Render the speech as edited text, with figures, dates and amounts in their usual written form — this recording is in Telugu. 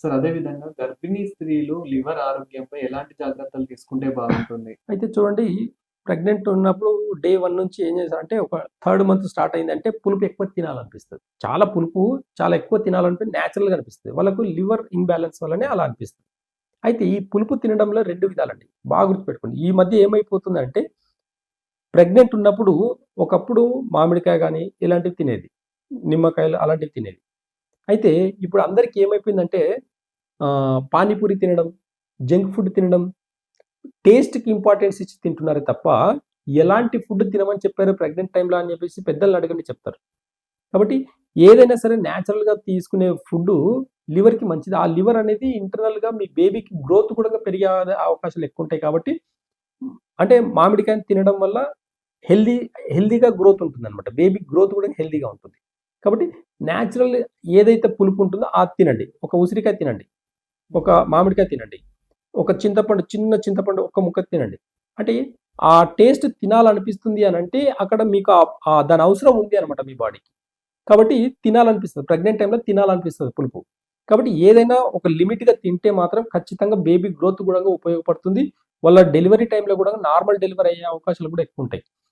సార్ అదే విధంగా గర్భిణీ స్త్రీలు లివర్ ఆరోగ్యంపై ఎలాంటి జాగ్రత్తలు తీసుకుంటే బాగుంటుంది? అయితే చూడండి, ప్రెగ్నెంట్ ఉన్నప్పుడు డే 1 నుంచి ఏం చేశారంటే ఒక థర్డ్ మంత్ స్టార్ట్ అయిందంటే పులుపు ఎక్కువ తినాలనిపిస్తది. చాలా పులుపు చాలా ఎక్కువ తినాలనిపి నేచురల్‌గా అనిపిస్తది. వాళ్ళకు లివర్ ఇంబాలెన్స్ వల్లనే అలా అనిపిస్తది. అయితే ఈ పులుపు తినడంలో 2 విధాలండి. బాగా గుర్తుపెట్టుకోండి. ఈ మధ్య ఏమైపోతుందంటే ప్రెగ్నెంట్ ఉన్నప్పుడు ఒకప్పుడు మామిడికాయ గాని ఇలాంటివి తినేది. నిమ్మకాయలు అలాంటివి తినేది. అయితే ఇప్పుడు అందరికి ఏమైపోయిందంటే పానీపూరి తినడం, జంక్ ఫుడ్ తినడం, టేస్ట్‌కి ఇంపార్టెన్స్ ఇచ్చి తింటున్నారే తప్ప, ఎలాంటి ఫుడ్ తినమని చెప్పారు ప్రెగ్నెంట్ టైమ్‌లో అని చెప్పేసి పెద్దల్ని అడగండి చెప్తారు. కాబట్టి ఏదైనా సరే నేచురల్‌గా తీసుకునే ఫుడ్డు లివర్‌కి మంచిది. ఆ లివర్ అనేది ఇంటర్నల్‌గా మీ బేబీకి గ్రోత్ కూడా పెరిగే అవకాశాలు ఎక్కువుంటాయి కాబట్టి, అంటే మామిడికాయని తినడం వల్ల హెల్తీ హెల్తీగా గ్రోత్ ఉంటుందనమాట. బేబీ గ్రోత్ కూడా హెల్తీగా ఉంటుంది. కాబట్టి నేచురల్ ఏదైతే పులుపు ఉంటుందో అది తినండి. ఒక ఉసిరికాయ తినండి. ఒక మామిడికాయ తినండి. ఒక చింతపండు, చిన్న చింతపండు ఒక్క ముక్క తినండి. అంటే ఆ టేస్ట్ తినాలనిపిస్తుంది అనంటే అక్కడ మీకు దాని అవసరం ఉంది అనమాట మీ బాడీకి. కాబట్టి తినాలనిపిస్తది. ప్రెగ్నెంట్ టైమ్‌లో తినాలనిపిస్తది పులుపు. కాబట్టి ఏదైనా ఒక లిమిట్‌గా తింటే మాత్రం ఖచ్చితంగా బేబీ గ్రోత్ కూడా ఉపయోగపడుతుంది. వాళ్ళ డెలివరీ టైమ్‌లో కూడా నార్మల్ డెలివరీ అయ్యే అవకాశాలు కూడా ఎక్కువుంటాయి.